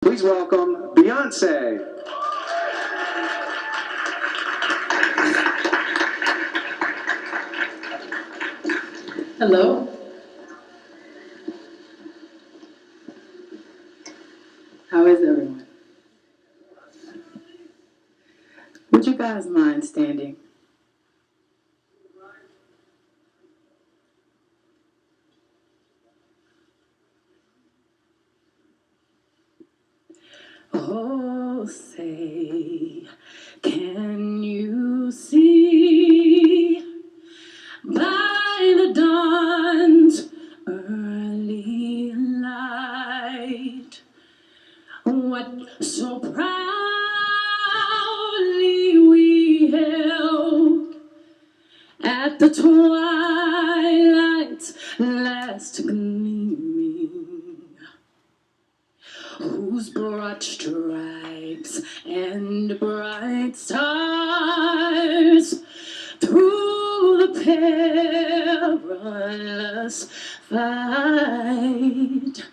Please welcome Beyonce. Hello. How is everyone? Would you guys mind standing? Oh, say, can you see by the dawn's early light what so proudly we held at the twilight's last gleaming, whose broad stripes and bright stars through the perilous fight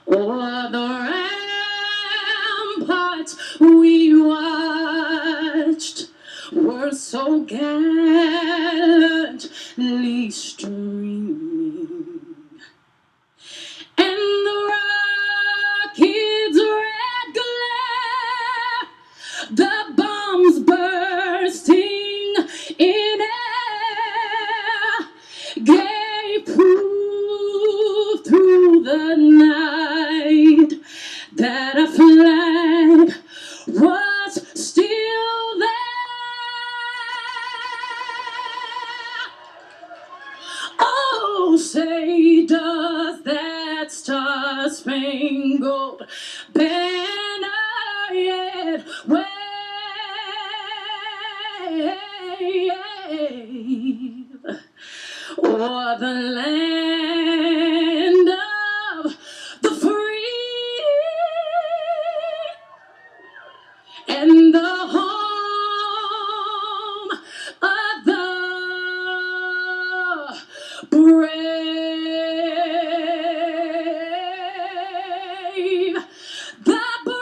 o'er the ramparts we watched were so gallantly streaming, and the rocket's red glare, the bombs bursting in air, gave proof through the night that a flag was still there. Oh, say, does that star-spangled banner yet wave o'er the land of the free and the home of the brave, the brave.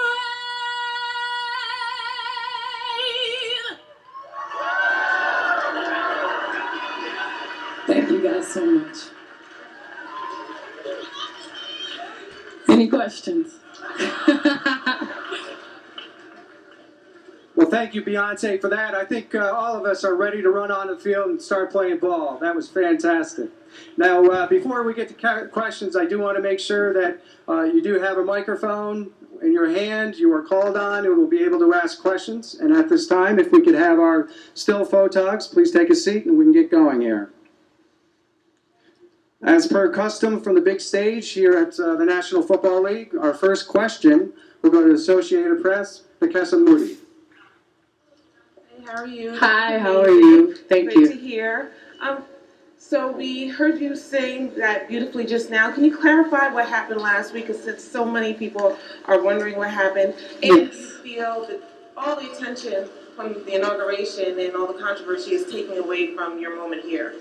Thank you guys so much. Any questions? Well, thank you, Beyonce, for that. I think all of us are ready to run on the field and start playing ball. That was fantastic. Now, before we get to questions, I do want to make sure that you do have a microphone in your hand. You are called on and will be able to ask questions. And at this time, if we could have our still photogs, please take a seat and we can get going here. As per custom from the big stage here at the National Football League, our first question will go to Associated Press, Nikessa Moody. Hey, how are you? Hi, how are you? Thank you. Great to hear. So we heard you sing that beautifully just now. Can you clarify what happened last week? Because since so many people are wondering what happened, and Yes. you feel that all the attention from the inauguration and all the controversy is taking away from your moment here.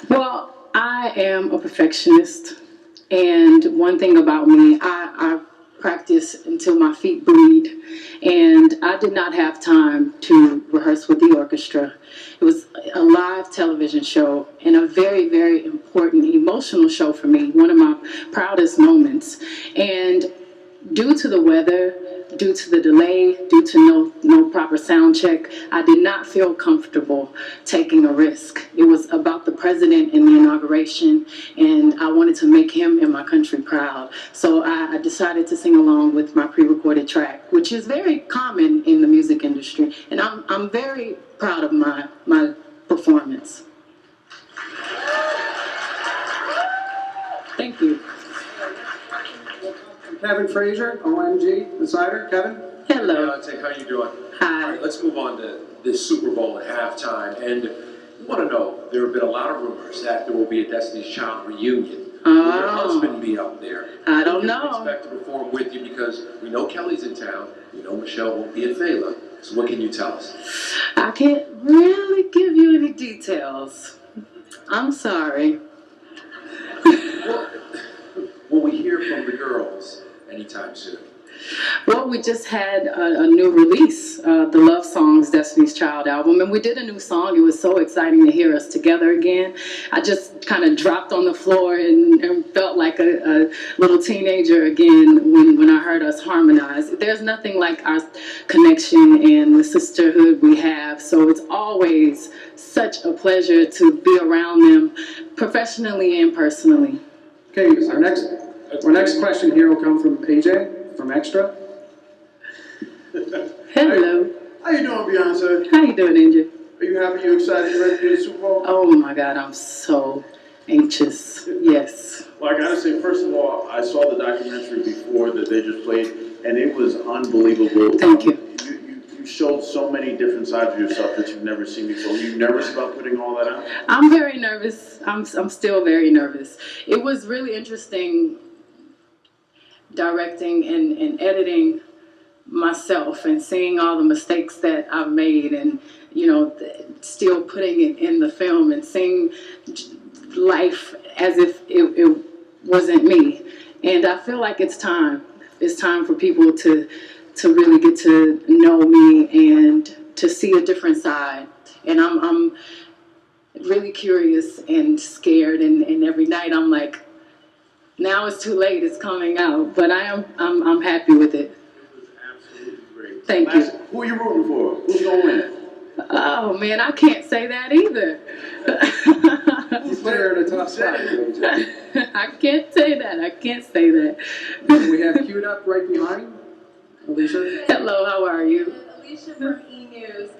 Well, I am a perfectionist, and one thing about me, I practice until my feet bleed, and I did not have time to rehearse with the orchestra. It was a live television show and a very, very important emotional show for me, one of my proudest moments. And due to the weather, due to the delay, due to no proper sound check, I did not feel comfortable taking a risk. It was about the president and the inauguration, and I wanted to make him and my country proud. So I decided to sing along with my pre-recorded track, which is very common in the music industry, and I'm very proud of my performance. Thank you. Kevin Frazier, OMG, Insider. Kevin? Hello. Beyonce, how you doing? Hi. All right, let's move on to this Super Bowl at halftime. And we want to know, there have been a lot of rumors that there will be a Destiny's Child reunion. Will your husband be up there? I don't We know. expect to perform with you because we know Kelly's in town. We know Michelle won't be at Fela. So what can you tell us? I can't really give you any details. I'm sorry. Will we hear from the girls anytime soon? Well, we just had a new release, the Love Songs Destiny's Child album, and we did a new song. It was so exciting to hear us together again. I just kind of dropped on the floor and felt like a little teenager again when I heard us harmonize. There's nothing like our connection and the sisterhood we have, so it's always such a pleasure to be around them professionally and personally. Okay, our next question here will come from AJ from Extra. Hello. How you doing, Beyonce? How you doing, Angel? Are you happy? You excited? You ready to do the Super Bowl? Oh my God, I'm so anxious. Yes. Well, I gotta say, first of all, I saw the documentary before that they just played, and it was unbelievable. Thank you. You showed so many different sides of yourself that you've never seen before. Are you nervous about putting all that out? I'm very nervous. I'm still very nervous. It was really interesting directing and editing myself and seeing all the mistakes that I've made and, still putting it in the film and seeing life as if it wasn't me. And I feel like it's time. It's time for people to really get to know me and to see a different side. And I'm really curious and scared, and every night I'm like, now it's too late, it's coming out. But I'm happy with it. It was absolutely great. Thank you. Who are you rooting for? Who's gonna win? Oh man, I can't say that either. He's put her in a tough spot. I can't say that. I can't say that. We have queued up right behind Alicia. Hello, how are you? Alicia from E! News.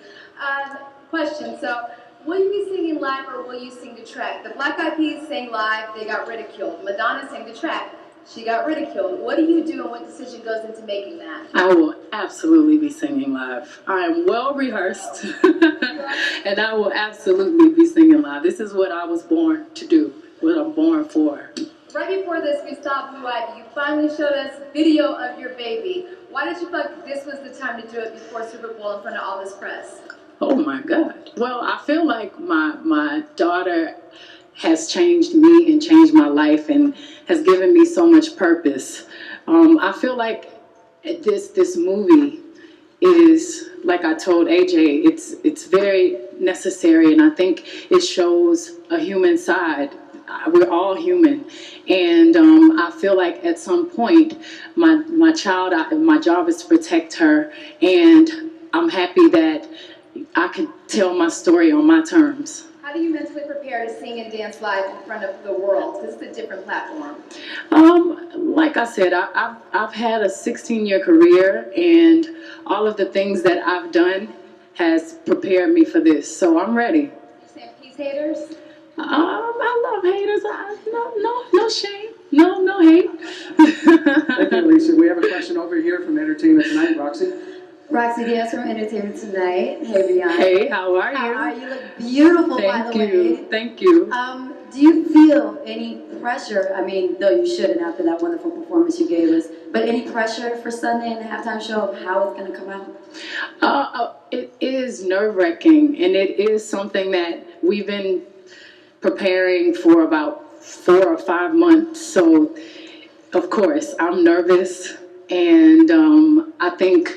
Question, so will you be singing live or will you sing the track? The Black Eyed Peas sang live, they got ridiculed. Madonna sang the track, she got ridiculed. What do you do and what decision goes into making that? I will absolutely be singing live. I am well rehearsed and I will absolutely be singing live. This is what I was born to do, what I'm born for. Right before this, Gustave Blue Ivy, you finally showed us video of your baby. Why did you feel like this was the time to do it before Super Bowl in front of all this press? Oh my God. Well, I feel like my daughter has changed me and changed my life and has given me so much purpose. I feel like this movie is, like I told AJ, it's very necessary, and I think it shows a human side. We're all human, and I feel like at some point my child, my job is to protect her, and I'm happy that I can tell my story on my terms. How do you mentally prepare to sing and dance live in front of the world? Because it's a different platform. Like I said, I've had a 16-year career, and all of the things that I've done has prepared me for this. So I'm ready. You saying peace haters? I love haters. No shame. No hate. Thank you, Lisa. We have a question over here from Entertainment Tonight, Roxy. Roxy Diaz from Entertainment Tonight. Hey, Beyonce. Hey, how are you? How are you? Look beautiful, by the way. Thank you. Do you feel any pressure? I mean, though you shouldn't after that wonderful performance you gave us, but any pressure for Sunday in the halftime show of how it's going to come out? It is nerve-wracking, and it is something that we've been preparing for about 4 or 5 months. So, of course, I'm nervous, and I think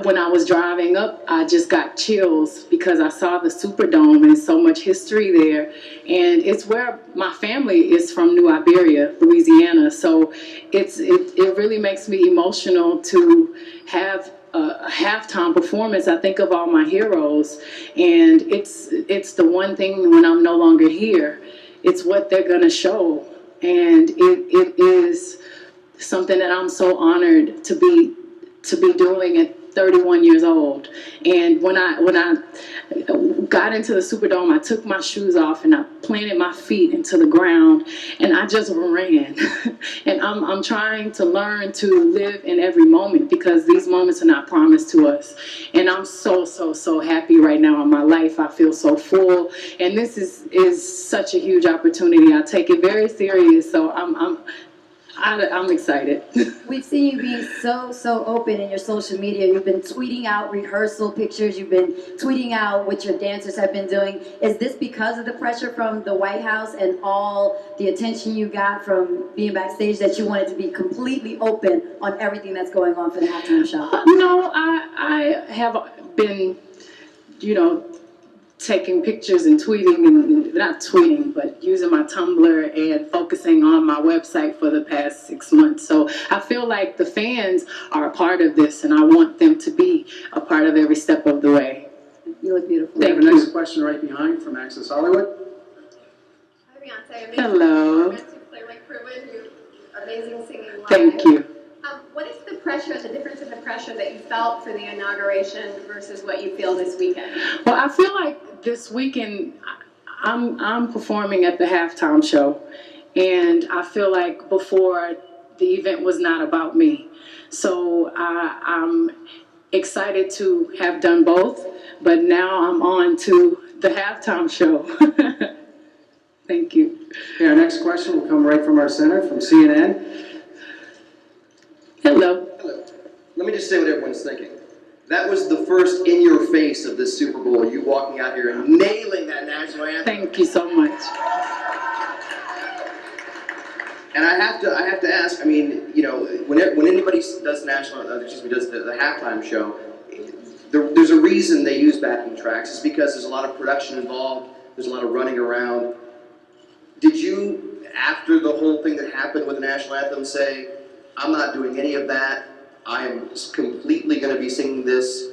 when I was driving up, I just got chills because I saw the Superdome and so much history there. And it's where my family is from, New Iberia, Louisiana. So it really makes me emotional to have a halftime performance. I think of all my heroes, and it's the one thing when I'm no longer here. It's what they're gonna show, and it is something that I'm so honored to be doing at 31 years old. And when I got into the Superdome, I took my shoes off and I planted my feet into the ground and I just ran. And I'm trying to learn to live in every moment because these moments are not promised to us. And I'm so happy right now in my life. I feel so full, and this is such a huge opportunity. I take it very serious. So I'm excited. We've seen you be so open in your social media. You've been tweeting out rehearsal pictures. You've been tweeting out what your dancers have been doing. Is this because of the pressure from the White House and all the attention you got from being backstage that you wanted to be completely open on everything that's going on for the halftime show? No, I have been, taking pictures and tweeting, and not tweeting, but using my Tumblr and focusing on my website for the past 6 months. So I feel like the fans are a part of this, and I want them to be a part of every step of the way. You look beautiful. We have a next question right behind from Access Hollywood. Hi, Beyonce. Hello. You clearly proven you amazing singing live. Thank you. What is the pressure, the difference in the pressure that you felt for the inauguration versus what you feel this weekend? Well, I feel like this weekend I'm performing at the halftime show, and I feel like before the event was not about me. So I'm excited to have done both, but now I'm on to the halftime show. Thank you. Okay, our next question will come right from our center, from CNN. Hello. Hello. Let me just say what everyone's thinking. That was the first in your face of this Super Bowl, you walking out here and nailing that national anthem. Thank you so much. And I have to ask, I mean, when anybody does does the halftime show, there's a reason they use backing tracks. It's because there's a lot of production involved, there's a lot of running around. Did you, after the whole thing that happened with the national anthem, say, I'm not doing any of that, I am completely going to be singing this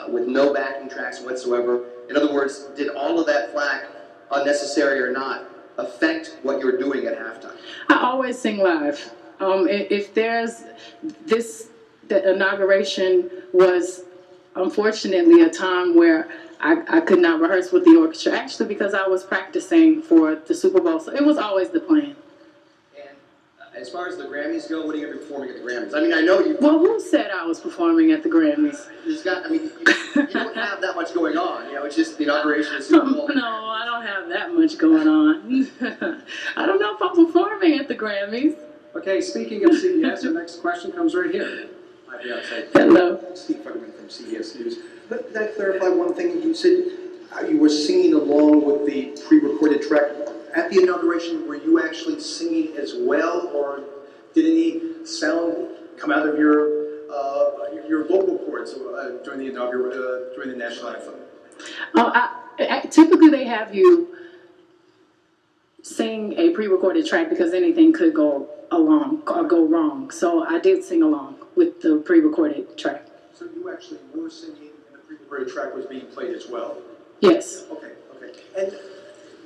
with no backing tracks whatsoever? In other words, did all of that flack, unnecessary or not, affect what you're doing at halftime? I always sing live. If there's the inauguration was unfortunately a time where I could not rehearse with the orchestra, actually because I was practicing for the Super Bowl, so it was always the plan. As far as the Grammys go, what are you going to be performing at the Grammys? I mean, I know you. Well, who said I was performing at the Grammys? You don't have that much going on. It's just the inauguration of Super Bowl. No, I don't have that much going on. I don't know if I'm performing at the Grammys. Okay, speaking of CBS, our next question comes right here. Hi, Beyonce. Hello. Steve Futterman from CBS News. Let I clarify one thing? You said you were singing along with the pre-recorded track. At the inauguration, were you actually singing as well, or did any sound come out of your vocal cords during the national anthem? Typically, they have you sing a pre-recorded track because anything could go wrong. So I did sing along with the pre-recorded track. So you actually were singing, and the pre-recorded track was being played as well? Yes. Okay. And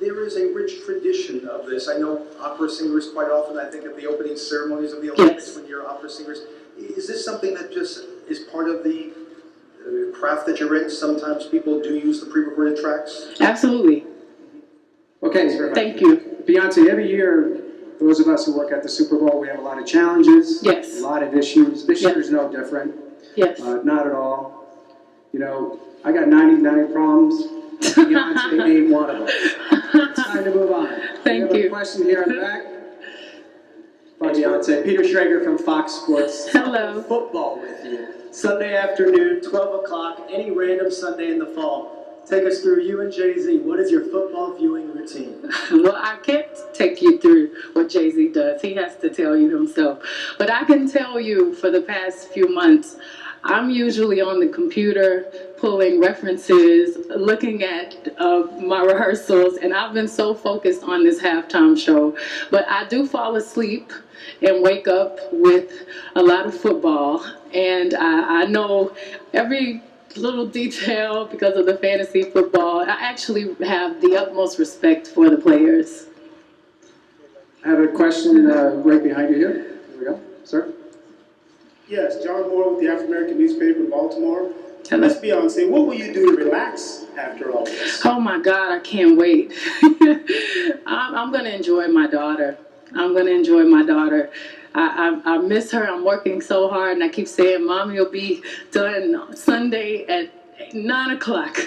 there is a rich tradition of this. I know opera singers quite often, I think, at the opening ceremonies of the Olympics, Yes. when you're opera singers. Is this something that just is part of the craft that you're in? Sometimes people do use the pre-recorded tracks? Absolutely. Okay, Thank you. Beyonce, every year, those of us who work at the Super Bowl, we have a lot of challenges, Yes. a lot of issues. This Yes. year is no different. Yes. Not at all. I got 99 problems. Beyonce ain't one of them. It's time to move on. Thank We have you. a question here in the back. Hi, Beyonce. Peter Schrager from Fox Sports. Hello. Football with you. Sunday afternoon, 12 o'clock, any random Sunday in the fall. Take us through you and Jay-Z. What is your football viewing routine? Well, I can't take you through what Jay-Z does. He has to tell you himself. But I can tell you for the past few months, I'm usually on the computer pulling references, looking at my rehearsals, and I've been so focused on this halftime show. But I do fall asleep and wake up with a lot of football, and I know every little detail because of the fantasy football. I actually have the utmost respect for the players. I have a question right behind you here. Here we go. Sir? Yes, John Moore with the African American newspaper in Baltimore. Hello. Miss Beyonce, what will you do to relax after all this? Oh my God, I can't wait. I'm going to enjoy my daughter. I miss her. I'm working so hard, and I keep saying, Mommy will be done Sunday at 9 o'clock.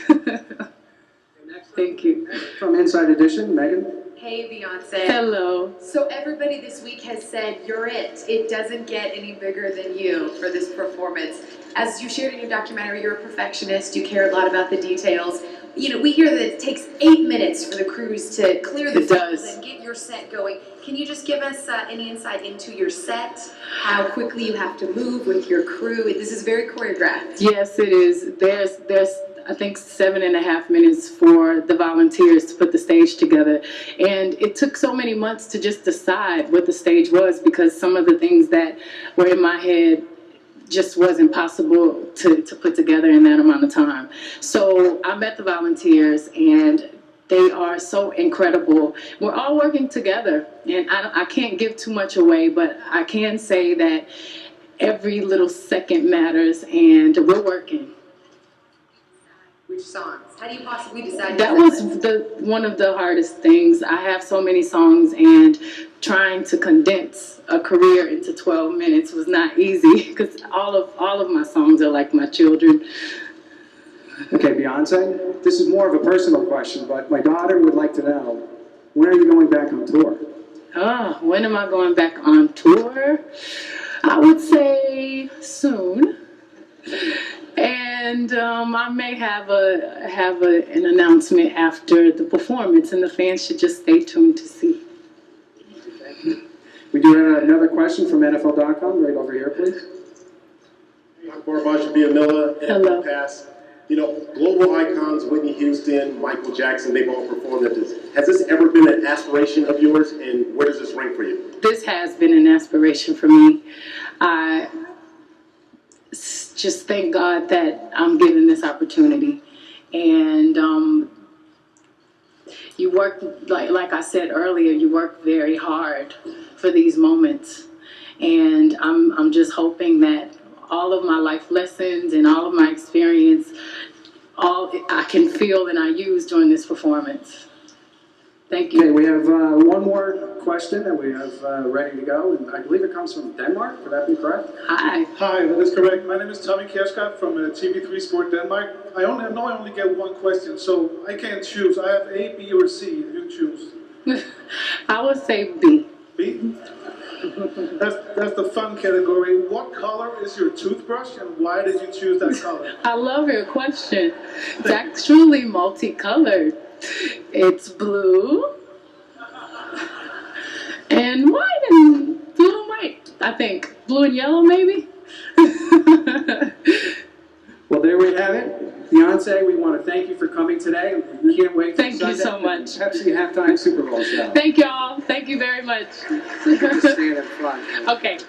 Thank you. From Inside Edition, Megan. Hey, Beyonce. Hello. So everybody this week has said you're it. It doesn't get any bigger than you for this performance. As you shared in your documentary, you're a perfectionist. You care a lot about the details. You know, we hear that it takes 8 minutes for the crews to clear the fields and get your set going. Can you just give us any insight into your set? How quickly you have to move with your crew? This is very choreographed. Yes, it is. There's I think 7.5 minutes for the volunteers to put the stage together. And it took so many months to just decide what the stage was, because some of the things that were in my head just wasn't possible to put together in that amount of time. So I met the volunteers, and they are so incredible. We're all working together, and I can't give too much away, but I can say that every little second matters, and we're working. Which songs? How do you possibly decide? That was one of the hardest things. I have so many songs, and trying to condense a career into 12 minutes was not easy, because all of my songs are like my children. Okay, Beyonce, this is more of a personal question, but my daughter would like to know, when are you going back on tour? When am I going back on tour? I would say soon. And I may have an announcement after the performance, and the fans should just stay tuned to see. We do have another question from NFL.com. Right over here, please. Hello. Pass. You know, global icons, Whitney Houston, Michael Jackson, they've all performed at this. Has this ever been an aspiration of yours, and where does this rank for you? This has been an aspiration for me. I just thank God that I'm given this opportunity. And you work, like I said earlier, you work very hard for these moments. And I'm just hoping that all of my life lessons and all of my experience, all I can feel and I use during this performance. Thank you. Okay, we have one more question that we have ready to go, and I believe it comes from Denmark. Would that be correct? Hi. Hi, that is correct. My name is Tommy Kjærskap from TV3 Sport Denmark. I only get one question, so I can't choose. I have A, B, or C. You choose. I would say B. B? That's the fun category. What color is your toothbrush, and why did you choose that color? I love your question. It's actually multicolored. It's blue and white, and blue and white, I think. Blue and yellow, maybe? Well, there we have it. Beyonce, we want to thank you for coming today. We can't wait for Thank you so much. Pepsi halftime Super Bowl show. Thank y'all. Thank you very much. Stand in front. Okay.